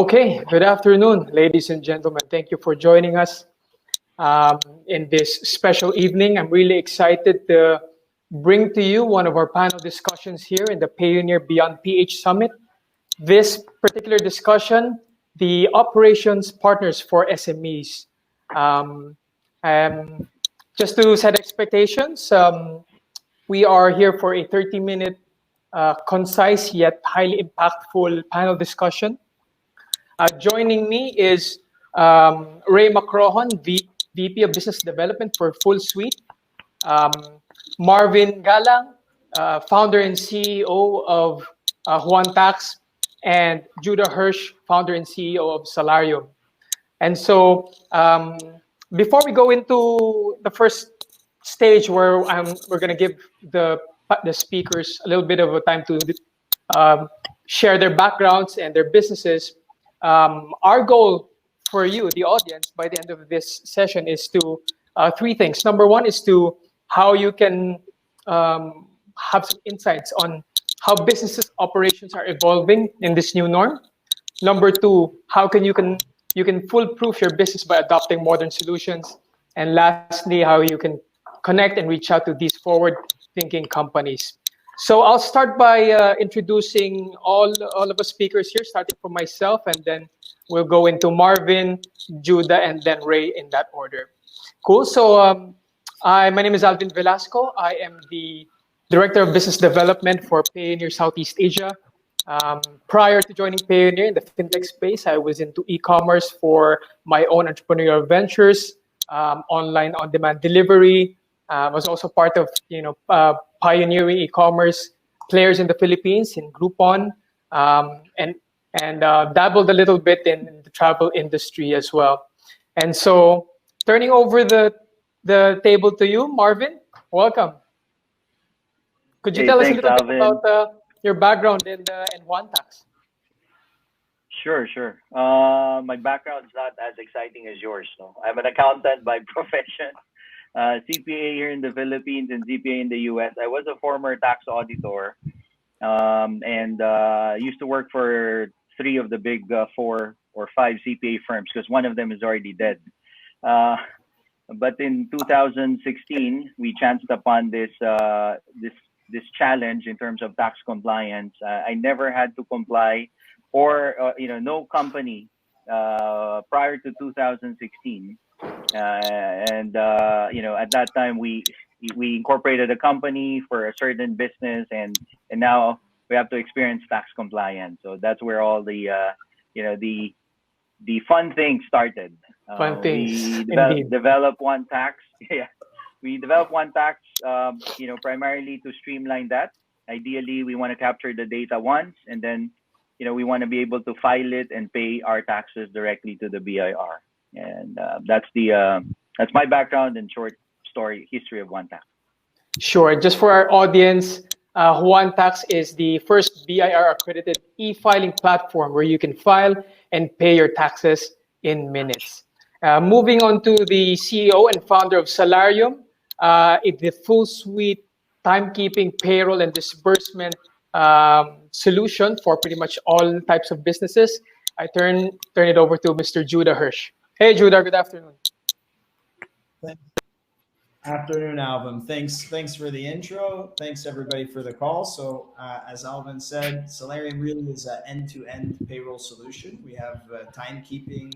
Okay, good afternoon, ladies and gentlemen. Thank you for joining us in this special evening. I'm really excited to bring to you one of our panel discussions here in the Payoneer Beyond PH Summit. This particular discussion, the operations partners for SMEs. Um, um, just to set expectations, we are here for a 30-minute concise yet highly impactful panel discussion. Joining me is Ray Macrohon, VP of Business Development for Full Suite. Um, Marvin Galang, founder and CEO of Juan Tax, and Judah Hirsch, founder and CEO of Salarium. And so, before we go into the first stage, where we're going to give the speakers a little bit of a time to share their backgrounds and their businesses. Our goal for you, the audience, by the end of this session is to three things. Number one is to how you can have some insights on how businesses operations are evolving in this new norm. Number two, how can you can foolproof your business by adopting modern solutions. And lastly, how you can connect and reach out to these forward-thinking companies. So I'll start by introducing all of the speakers here, starting from myself, and then we'll go into Marvin, Judah, and then Ray in that order. Cool. So my name is Alvin Velasco. I am the Director of Business Development for Payoneer Southeast Asia. Prior to joining Payoneer in the fintech space, I was into e-commerce for my own entrepreneurial ventures, online on-demand delivery. Was also part of pioneering e-commerce players in the Philippines in Groupon, and dabbled a little bit in the travel industry as well. And so, turning over the table to you, Marvin. Welcome. Could you tell us a little bit about your background in Juan Tax? Sure. My background's not as exciting as yours. So I'm an accountant by profession, CPA here in the Philippines and CPA in the US. I was a former tax auditor and used to work for three of the big 4 or 5 CPA firms because one of them is already dead. But in 2016, we chanced upon this challenge in terms of tax compliance. I never had to comply, or no company prior to 2016. At that time we incorporated a company for a certain business, and now we have to experience tax compliance. So that's where all the fun things started. Fun things. We developed One Tax. Yeah. We developed One Tax, primarily to streamline that. Ideally, we want to capture the data once, and then, we want to be able to file it and pay our taxes directly to the BIR. And that's my background and short story history of One Tax. Sure. Just for our audience, Juan Tax is the first BIR accredited e-filing platform where you can file and pay your taxes in minutes. Moving on to the CEO and founder of Salarium, it's the full suite timekeeping, payroll, and disbursement solution for pretty much all types of businesses. I turn it over to Mr. Judah Hirsch. Hey, Judah. Good afternoon. Afternoon, Alvin. Thanks for the intro. Thanks everybody for the call. So as Alvin said, Salarium really is an end-to-end payroll solution. We have timekeeping,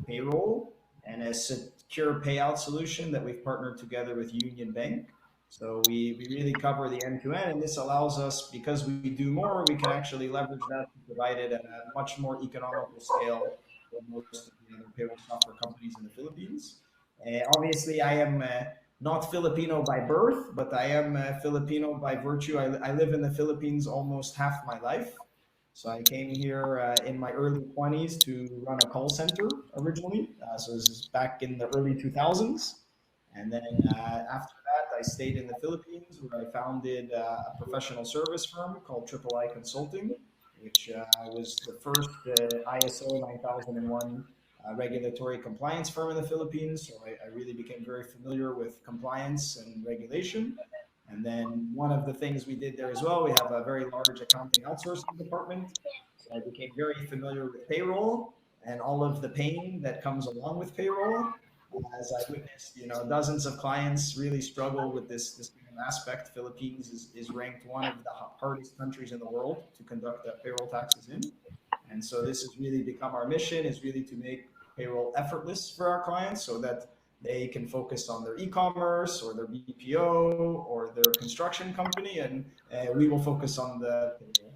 payroll, and a secure payout solution that we've partnered together with Union Bank. So we really cover the end-to-end, and this allows us, because we do more, we can actually leverage that to provide it at a much more economical scale than most of the other payroll software companies in the Philippines. Obviously, I am not Filipino by birth, but I am Filipino by virtue. I live in the Philippines almost half my life. So I came here in my early 20s to run a call center originally. So this is back in the early 2000s. And then after that, I stayed in the Philippines, where I founded a professional service firm called III Consulting, which was the first ISO 9001 regulatory compliance firm in the Philippines. So I really became very familiar with compliance and regulation. And then one of the things we did there as well, we have a very large accounting outsourcing department. So I became very familiar with payroll and all of the pain that comes along with payroll. As I witnessed, dozens of clients really struggle with this aspect. Philippines is ranked one of the hardest countries in the world to conduct payroll taxes in. And so this has really become our mission, is really to make payroll effortless for our clients so that they can focus on their e-commerce or their BPO or their construction company, and we will focus on the payroll.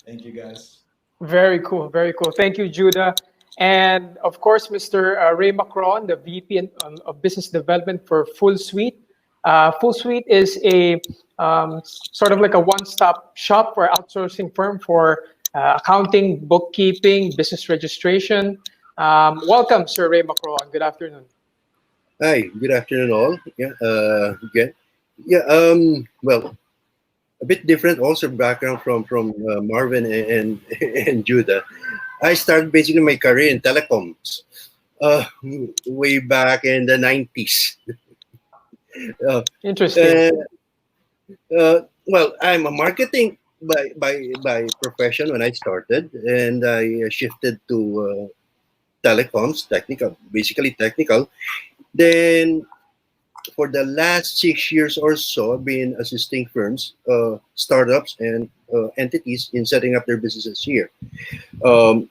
Thank you, guys. Very cool, very cool. Thank you, Judah. And of course, Mr. Ray Macron, the VP of Business Development for Full Suite. Full Suite is a sort of like a one-stop shop for outsourcing firm for accounting, bookkeeping, business registration. Welcome, Sir Ray Macron. Good afternoon. Hi, good afternoon, all. Again. Well, a bit different also background from Marvin and and Judah. I started basically my career in telecoms way back in the 90s. Uh, Interesting. well, I'm a marketing by profession when I started, and I shifted to telecoms, basically technical. Then for the last 6 years or so, I've been assisting firms, startups, and entities in setting up their businesses here. 3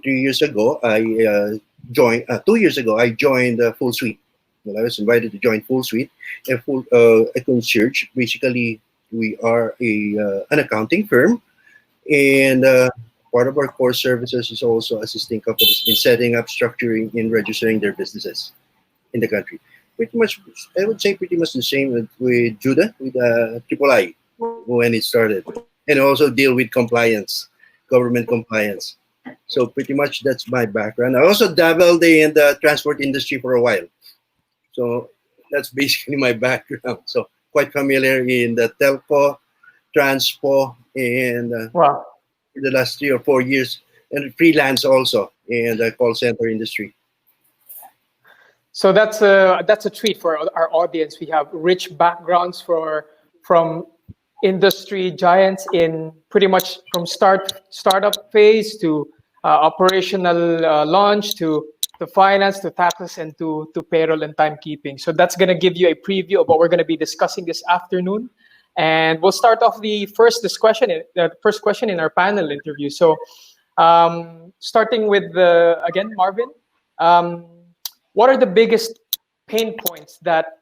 years ago, I joined. 2 years ago, I joined Full Suite. Well, I was invited to join Full Suite, a concierge. Basically, we are an accounting firm, and part of our core services is also assisting companies in setting up, structuring, and registering their businesses in the country. Pretty much, I would say pretty much the same with Judah, with Triple I when it started. And also deal with compliance, government compliance. So pretty much that's my background. I also dabbled in the transport industry for a while. So that's basically my background. So quite familiar in the telco, transpo, and Wow. the last 3 or 4 years, and freelance also in the call center industry. So that's a treat for our audience. We have rich backgrounds from industry giants in pretty much from startup phase to operational launch to finance to taxes and to payroll and timekeeping. So that's going to give you a preview of what we're going to be discussing this afternoon. And we'll start off the first question in our panel interview. So starting with again, Marvin. What are the biggest pain points that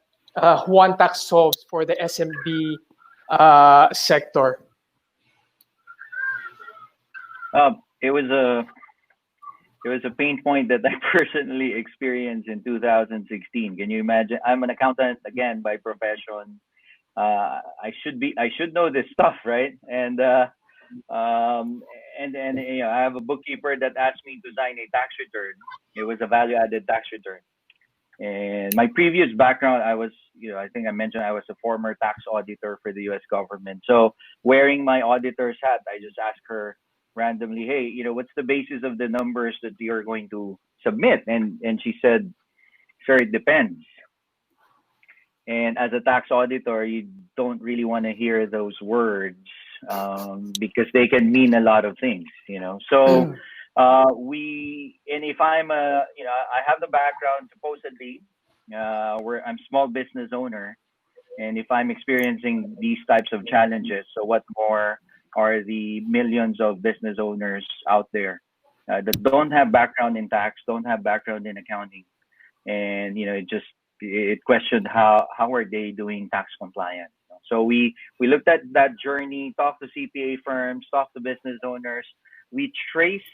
Juan Tax solves for the SMB sector? It was a pain point that I personally experienced in 2016. Can you imagine? I'm an accountant again by profession. I should know this stuff, right? And I have a bookkeeper that asked me to sign a tax return. It was a value-added tax return. And my previous background, I think I mentioned I was a former tax auditor for the U.S. government. So wearing my auditor's hat, I just asked her randomly, hey, what's the basis of the numbers that you're going to submit? And she said, sir, it depends. And as a tax auditor, you don't really want to hear those words because they can mean a lot of things, So if I'm I have the background supposedly where I'm small business owner, and if I'm experiencing these types of challenges, so what more are the millions of business owners out there that don't have background in tax, don't have background in accounting, and it questioned how are they doing tax compliance. So we looked at that journey, talked to CPA firms, talked to business owners. We traced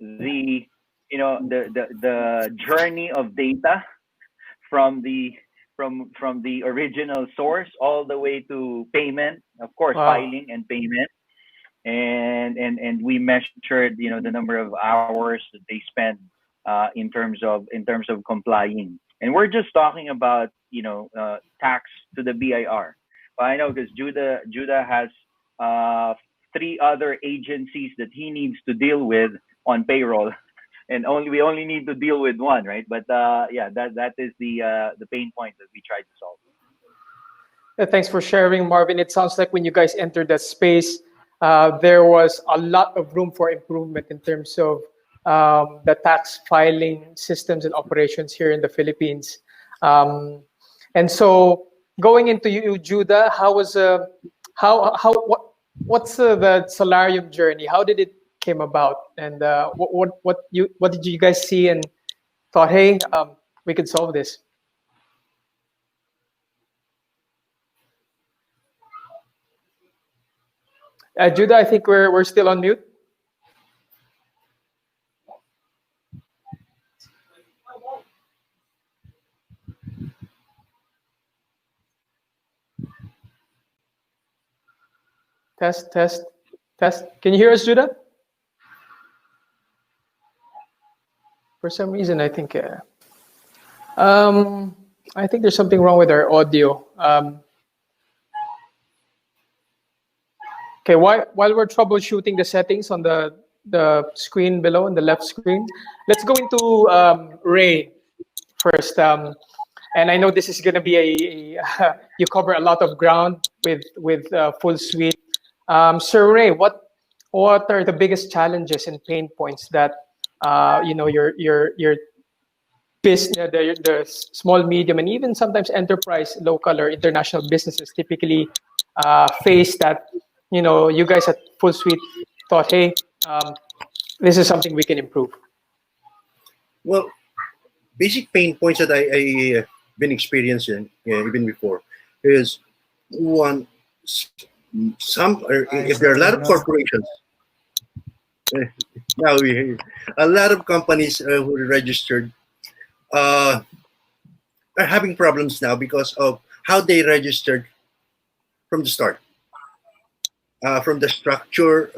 the journey of data from the original source all the way to payment, of course. Wow. Filing and payment, and we measured the number of hours that they spend in terms of complying. And we're just talking about tax to the BIR. Well, I know because Judah has 3 other agencies that he needs to deal with on payroll, and we only need to deal with one, right? But that is the pain point that we tried to solve. Thanks for sharing, Marvin. It sounds like when you guys entered that space, there was a lot of room for improvement in terms of the tax filing systems and operations here in the Philippines. And so, going into you, Judah, what's the Salarium journey? How did it came about, and what did you guys see and thought, hey, we could solve this? Judah, I think we're still on mute. Test, test, test. Can you hear us, Judah? For some reason, I think there's something wrong with our audio. Okay, while we're troubleshooting the settings on the screen below, on the left screen, let's go into Ray first. And I know this is going to be you cover a lot of ground with full suite. Sir Ray, what are the biggest challenges and pain points that your business, the small, medium, and even sometimes enterprise, local or international businesses typically face that you guys at Full Suite thought, hey, this is something we can improve? Well, basic pain points that I been experiencing even before is one. If there are a lot of corporations, now a lot of companies who are registered are having problems now because of how they registered from the start, from the structure,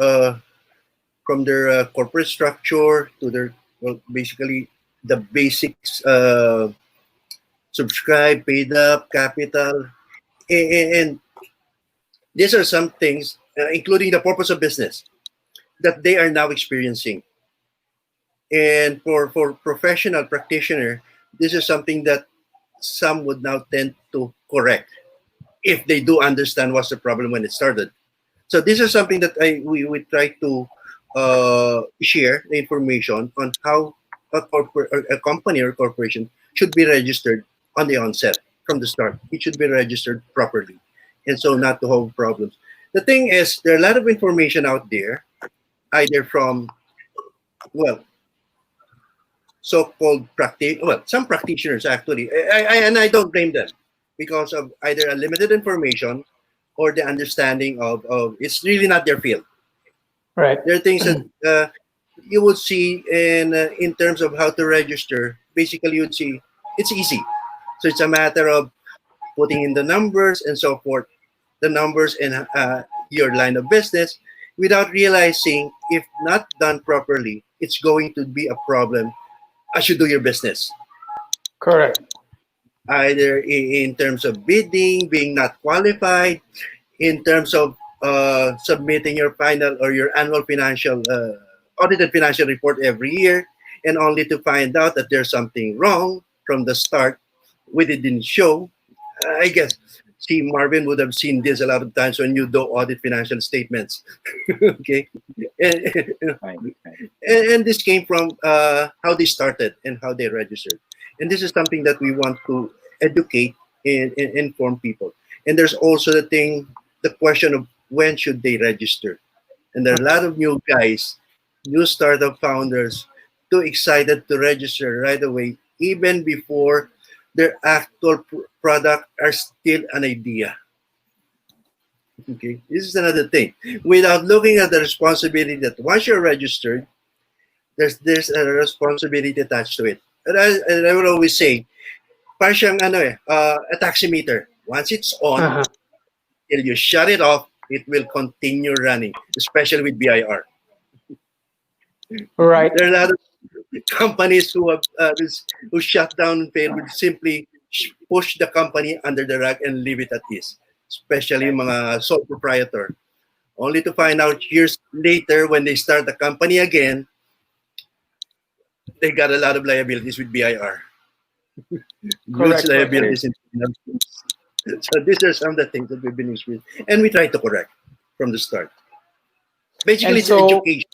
from their corporate structure to their basically the basics, subscribe, paid up, capital, and these are some things, including the purpose of business, that they are now experiencing. And for professional practitioner, this is something that some would now tend to correct if they do understand what's the problem when it started. So this is something that we try to share the information on how a company or corporation should be registered on the onset from the start. It should be registered properly, and so not to have problems. The thing is, there are a lot of information out there, either from so-called some practitioners actually, and I don't blame them because of either a limited information or the understanding of it's really not their field. Right. There are things that you would see in terms of how to register. Basically, you'd see it's easy. So it's a matter of putting in the numbers and so forth, the numbers in your line of business, without realizing if not done properly, it's going to be a problem as you do your business. Correct. Either in terms of bidding, being not qualified, in terms of submitting your final or your annual financial audited financial report every year, and only to find out that there's something wrong from the start when it didn't show. I guess, see, Marvin would have seen this a lot of times when you do audit financial statements. Okay, and this came from how they started and how they registered, and this is something that we want to educate and inform people. And there's also the question of when should they register, and there are a lot of new guys, new startup founders, too excited to register right away, even before their actual product are still an idea. Okay, this is another thing. Without looking at the responsibility that once you're registered, there's a responsibility attached to it. And I will always say, parang a taximeter. Once it's on, till you shut it off, it will continue running, especially with BIR. Right. There are a lot of companies who have who shut down and failed would simply push the company under the rug and leave it at ease, especially mga sole proprietor, only to find out years later when they start the company again, they got a lot of liabilities with BIR. Huge liabilities. So these are some of the things that we've been experiencing, and we try to correct from the start. Basically, And it's so education.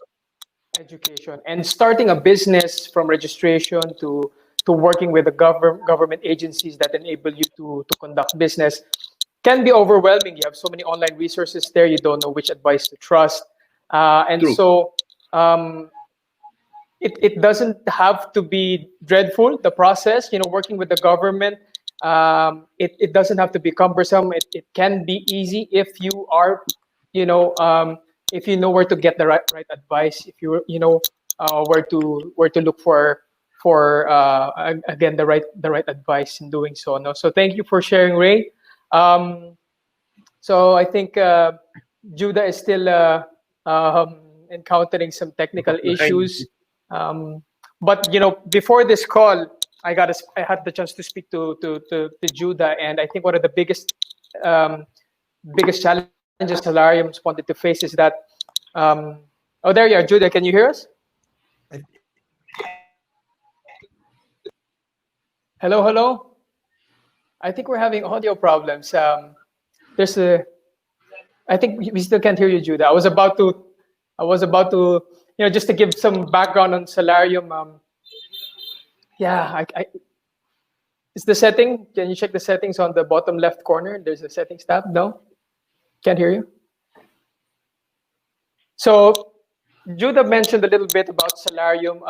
education and starting a business from registration to working with the government agencies that enable you to conduct business can be overwhelming. You have so many online resources there, you don't know which advice to trust. And True. so it doesn't have to be dreadful, the process, working with the government. It doesn't have to be cumbersome. It can be easy if you are, you know, um, if you know where to get the right advice, if you know where to look for again the right advice in doing so. No, so thank you for sharing, Ray. Um, so I think Judah is still encountering some technical issues. Um, but before this call, I had the chance to speak to Judah, and I think one of the biggest challenges Salariums wanted to face is that. Oh, there you are, Judah. Can you hear us? Hello, hello. I think we're having audio problems. There's a. I think we still can't hear you, Judah. I was about to, just to give some background on Salarium. Yeah, is the setting? Can you check the settings on the bottom left corner? There's a settings tab. No, can't hear you. So Judah mentioned a little bit about Salarium.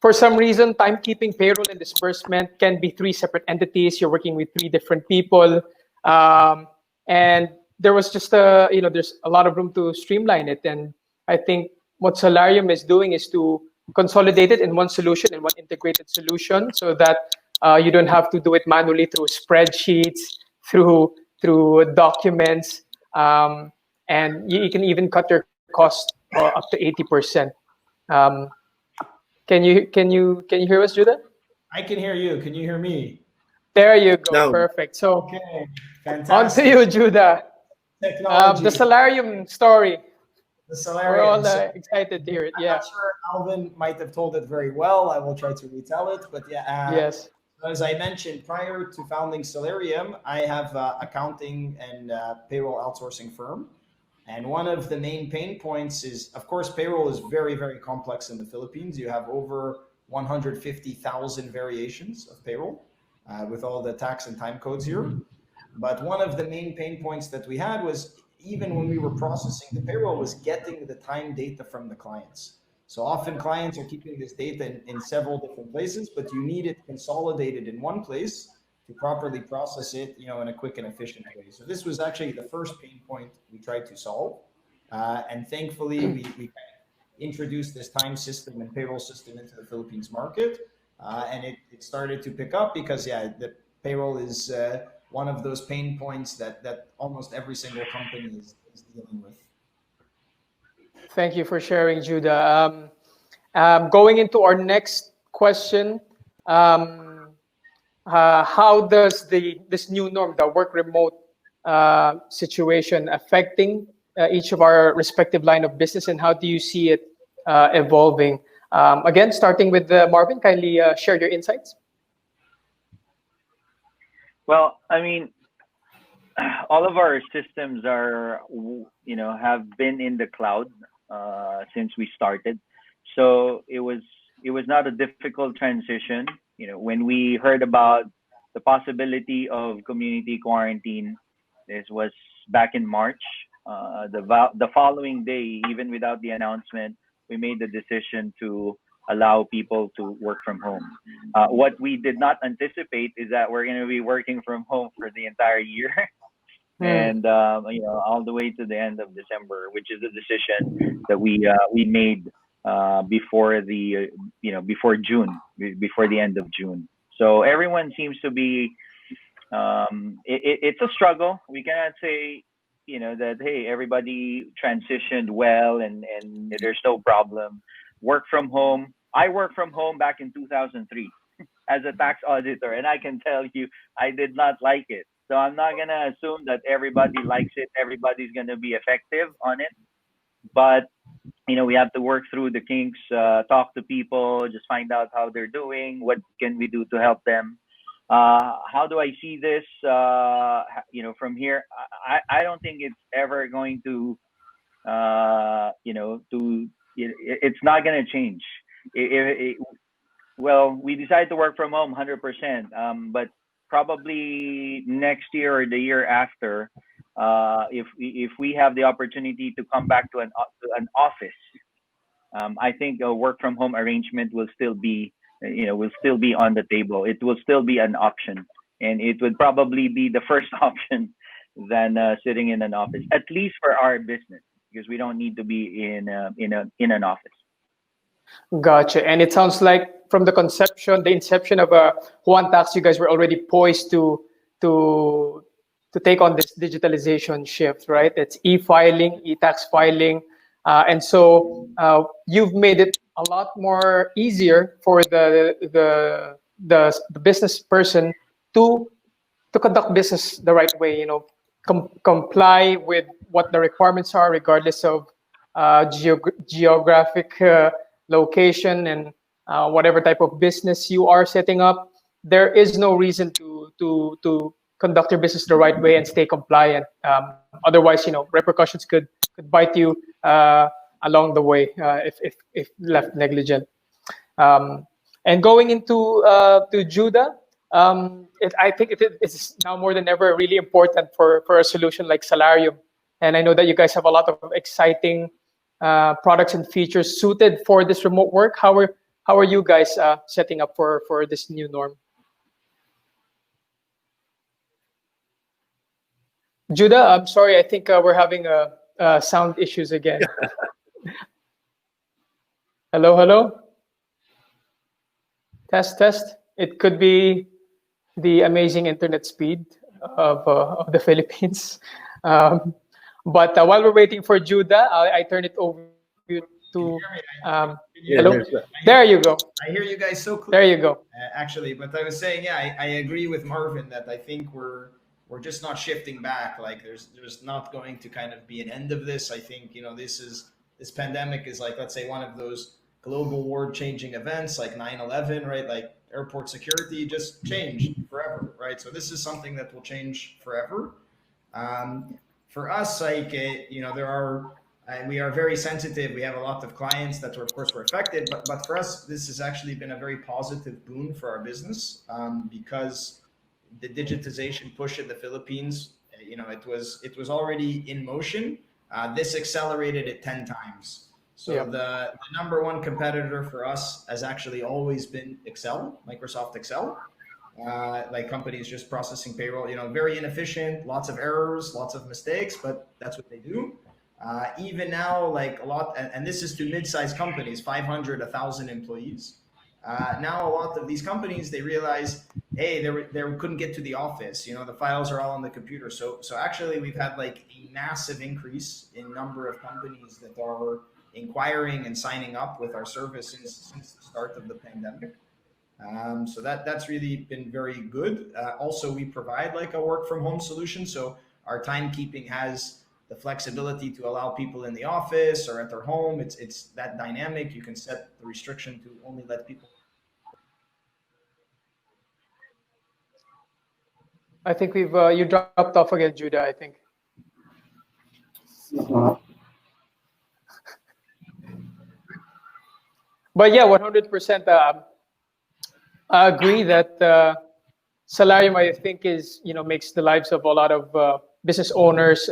For some reason, timekeeping, payroll, and disbursement can be three separate entities. You're working with three different people, and there was just there's a lot of room to streamline it. And I think what Salarium is doing is to consolidate it in one solution, in one integrated solution, so that you don't have to do it manually through spreadsheets, through documents, and you can even cut your cost up to 80%. Um, can you hear us, Judah? I can hear you. Can you hear me? There you go. Now, Perfect. So Okay, on to fantastic. you, Judah. Technology, The Salarium story. the We're all Salarium. So excited to hear it. I'm Yeah. not sure Alvin might have told it very well. I will try to retell it. But yeah, Yes. as I mentioned, prior to founding Salarium, I have accounting and payroll outsourcing firm. And one of the main pain points is, of course, payroll is very, very complex in the Philippines. You have over 150,000 variations of payroll with all the tax and time codes here. But one of the main pain points that we had was even when we were processing the payroll was getting the time data from the clients. So often clients are keeping this data in several different places, but you need it consolidated in one place to properly process it, in a quick and efficient way. So this was actually the first pain point we tried to solve. And thankfully, we introduced this time system and payroll system into the Philippines market. And it started to pick up because, yeah, the payroll is one of those pain points that almost every single company is dealing with. Thank you for sharing, Judah. Going into our next question, how does this new norm, the work remote situation, affecting each of our respective line of business, and how do you see it evolving? Again, starting with Marvin, kindly share your insights. Well, I mean, all of our systems have been in the cloud since we started. So it was not a difficult transition. When we heard about the possibility of community quarantine, this was back in March. The following day, even without the announcement, we made the decision to allow people to work from home. What we did not anticipate is that we're going to be working from home for the entire year. And all the way to the end of December, which is a decision that we made before before June, before the end of June. So everyone seems to be it's a struggle. We cannot say that, hey, everybody transitioned well and there's no problem. Work from home. I worked from home back in 2003 as a tax auditor, and I can tell you I did not like it. So I'm not gonna assume that everybody likes it. Everybody's gonna be effective on it, but we have to work through the kinks, talk to people, just find out how they're doing, what can we do to help them. How do I see this? From here, I don't think it's ever going to it's not going to change. Well, we decided to work from home 100%, but probably next year or the year after, if we have the opportunity to come back to an office, I think a work from home arrangement will still be, on the table. It will still be an option, and it would probably be the first option than sitting in an office, at least for our business, because we don't need to be in an office. Gotcha. And it sounds like from the inception of Juan Tax, you guys were already poised to take on this digitalization shift, right? It's e-filing, e-tax filing, and so you've made it a lot more easier for the business person to conduct business the right way. Comply with what the requirements are, regardless of geographic location and whatever type of business you are setting up. There is no reason to conduct your business the right way and stay compliant. Otherwise, repercussions could bite you along the way if left negligent. And going into to Judah, I think it's now more than ever really important for a solution like Salarium. And I know that you guys have a lot of exciting products and features suited for this remote work. How are you guys setting up for this new norm? Judah, I'm sorry. I think we're having sound issues again. Hello. Test. It could be the amazing internet speed of the Philippines. But while we're waiting for Judah, I turn it over to. Hello. There you go. I hear you guys so clear. There you go. Actually, but I was saying, I agree with Marvin that I think we're just not shifting back. Like there's not going to kind of be an end of this. I think this pandemic is like, let's say, one of those global world-changing events like 9/11, right? Like airport security just changed forever, right? So this is something that will change forever. For us, like we are very sensitive. We have a lot of clients that of course were affected, but for us, this has actually been a very positive boon for our business because the digitization push in the Philippines, it was already in motion. This accelerated it 10 times. So the number one competitor for us has actually always been Excel, Microsoft Excel. Like companies just processing payroll, very inefficient, lots of errors, lots of mistakes, but that's what they do. Even now, like a lot, and this is to mid-sized companies, 500, 1,000 employees. Now a lot of these companies, they realize, hey, they couldn't get to the office. The files are all on the computer. So actually, we've had like a massive increase in number of companies that are inquiring and signing up with our services since the start of the pandemic. So that's really been very good. Also, we provide like a work from home solution. So our timekeeping has the flexibility to allow people in the office or at their home. It's that dynamic. You can set the restriction to only let people. I think you dropped off again, Judah, I think. But yeah, 100%. I agree that Salarium, I think, makes the lives of a lot of business owners,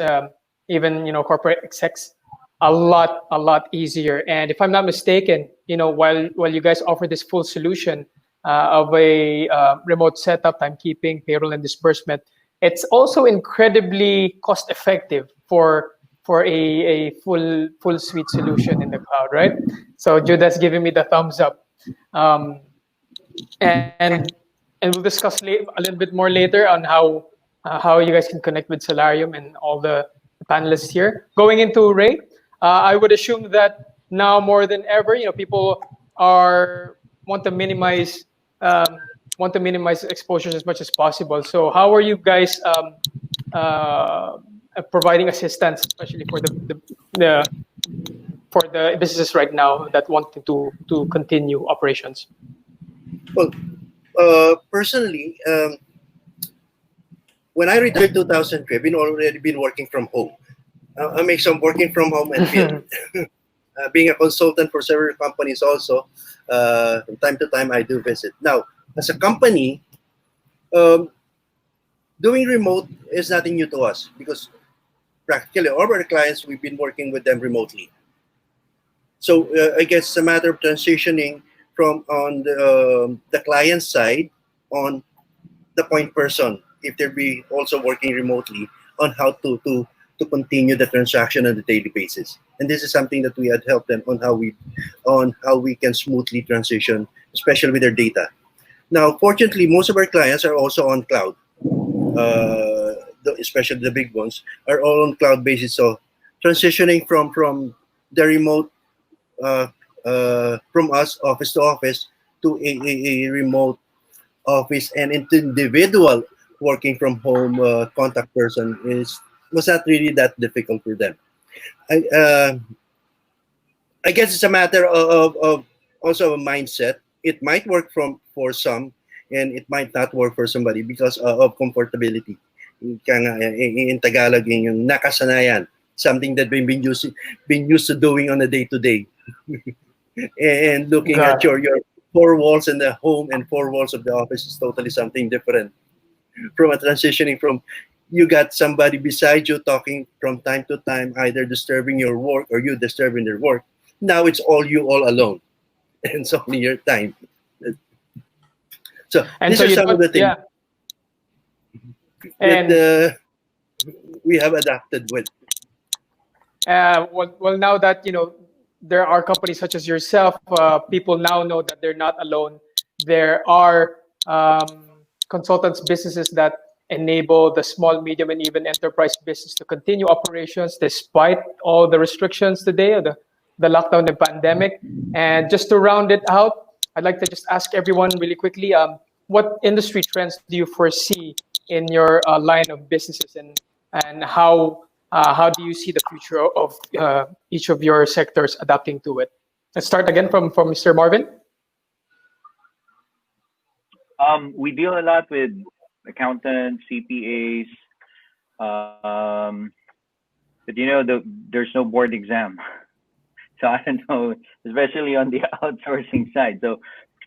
even corporate execs, a lot easier. And if I'm not mistaken, while you guys offer this full solution of a remote setup, timekeeping, payroll, and disbursement, it's also incredibly cost effective for a full suite solution in the cloud, right? So Judah's giving me the thumbs up. And we'll discuss a little bit more later on how you guys can connect with Salarium and all the panelists here. Going into Ray, I would assume that now more than ever, people want to minimize exposures as much as possible. So how are you guys providing assistance, especially for the businesses right now that want to continue operations? Well, personally, when I returned 2003, I've already been working from home. a mix of working from home and field. Being a consultant for several companies also, from time to time I do visit. Now, as a company, um, doing remote is nothing new to us because practically all our clients, we've been working with them remotely. So I guess it's a matter of transitioning from on the client side on the point person, if they'll be also working remotely, on how to continue the transaction on a daily basis. And this is something that we had helped them on how we can smoothly transition, especially with their data. Now, fortunately, most of our clients are also on cloud. Especially the big ones are all on cloud basis. So transitioning from the remote from us office to office to a remote office and individual working from home contact person is was not really that difficult for them. I, uh, I guess it's a matter of also a mindset. It might work for some, and it might not work for somebody because of comfortability. Ika nga, in Tagalog, yung nakasanayan, something that we've been used to doing on a day to day, and looking at Got it. your four walls in the home and four walls of the office is totally something different from a transitioning from you got somebody beside you talking from time to time, either disturbing your work or you disturbing their work. Now it's all you all alone, and it's only your time. So And these so are you some of don't, the things yeah. that And we have adapted with. well, now that there are companies such as yourself, people now know that they're not alone. There are consultants, businesses that enable the small, medium, and even enterprise business to continue operations despite all the restrictions today, or the lockdown and pandemic. And just to round it out, I'd like to just ask everyone really quickly, what industry trends do you foresee in your line of businesses, and how do you see the future of each of your sectors adapting to it? Let's start again from Mr. Marvin. We deal a lot with accountants, CPAs, um, but there's no board exam. So I don't know, especially on the outsourcing side.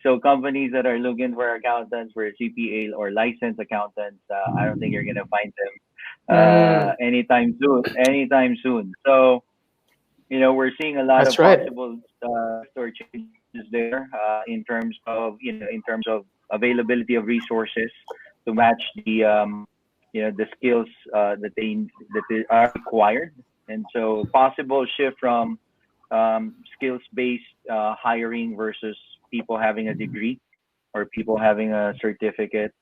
So companies that are looking for accountants, for CPA or licensed accountants, I don't think you're gonna find them Mm, anytime soon. Anytime soon. So we're seeing a lot that's of right. possible or changes there in terms of availability of resources to match the skills that they are required, and so possible shift from skills-based hiring versus people having a degree or people having a certificate.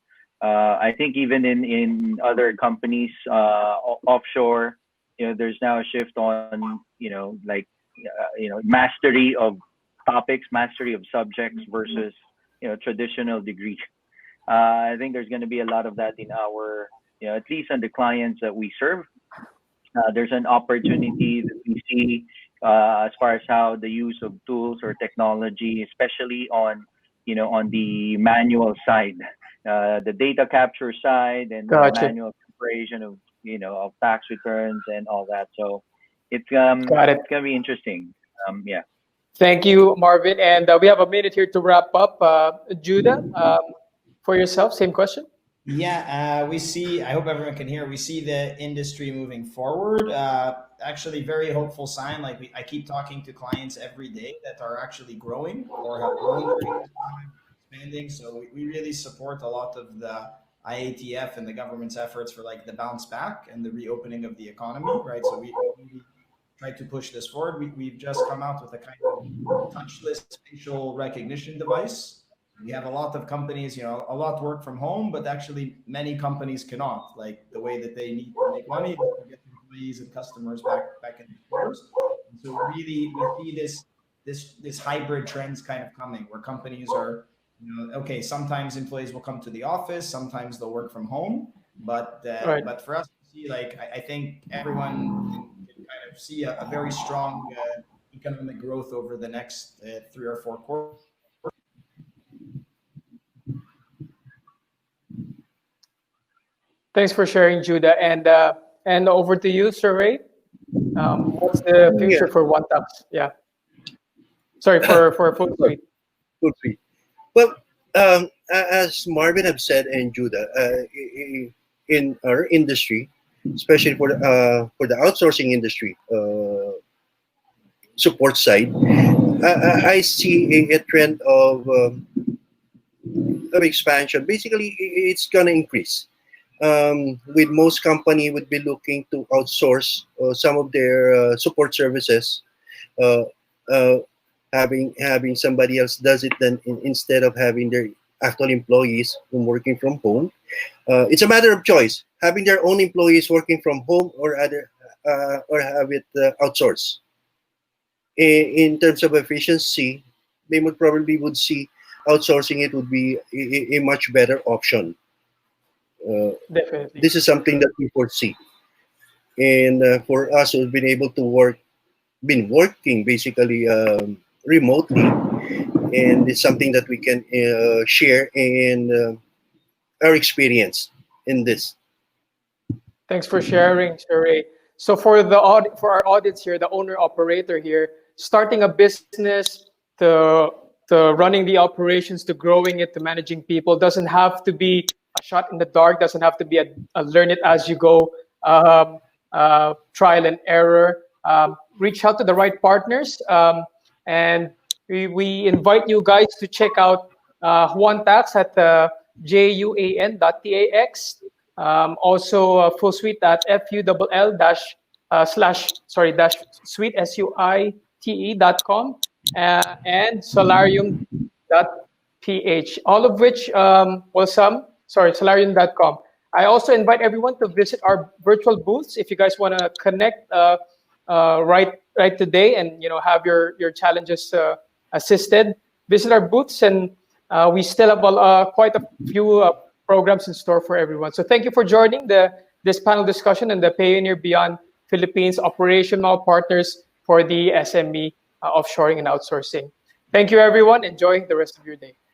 I think even in other companies offshore, there's now a shift on like mastery of topics, mastery of subjects versus traditional degree. I think there's going to be a lot of that in our at least on the clients that we serve. There's an opportunity that we see as far as how the use of tools or technology, especially on the manual side, the data capture side, and Gotcha. manual preparation of tax returns and all that. So Got it. it's gonna be interesting. Yeah. Thank you, Marvin. And we have a minute here to wrap up. Judah, for yourself, same question. Yeah, we see. I hope everyone can hear. We see the industry moving forward. Actually, very hopeful sign. Like I keep talking to clients every day that are actually growing or have grown during this time, expanding. So we really support a lot of the IATF and the government's efforts for like the bounce back and the reopening of the economy, right? So we really try to push this forward. We've just come out with a kind of touchless facial recognition device. We have a lot of companies, a lot work from home, but actually many companies cannot, like the way that they need to make money to get employees and customers back in the stores. And so really we see this hybrid trends kind of coming where companies are, okay, sometimes employees will come to the office, sometimes they'll work from home, but Right. for us to see, like I think everyone can kind of see a very strong economic growth over the next 3 or 4 quarters. Thanks for sharing, Judah. And over to you, Sir Ray. What's the Yeah, future for one tax? Yeah. Sorry for full suite. good for you. Well, as Marvin have said and Judah, in our industry, especially for the outsourcing industry support side, I see a trend of expansion. Basically, it's gonna increase. With most company would be looking to outsource some of their support services, uh, uh, having somebody else does it then instead of having their actual employees from working from home. It's a matter of choice, having their own employees working from home or have it outsourced. In terms of efficiency, they would probably would see outsourcing it would be a much better option. Uh, Definitely. this is something that we foresee. And for us who've been able to been working basically remotely, and it's something that we can share in our experience in this. Thanks for sharing, Sherry. So for our audience here, the owner operator here, starting a business to running the operations to growing it to managing people doesn't have to be a shot in the dark. Doesn't have to be a learn it as you go trial and error. Reach out to the right partners, and we invite you guys to check out Juan Tax at juan.tax. Also, full suite at full dash slash sorry dash suite suite.com and salarium.ph. All of which salarium.com. I also invite everyone to visit our virtual booths if you guys want to connect right today and have your challenges assisted. Visit our booths and we still have quite a few programs in store for everyone. So thank you for joining this panel discussion and the Payoneer Beyond Philippines operational partners for the SME offshoring and outsourcing. Thank you, everyone. Enjoy the rest of your day.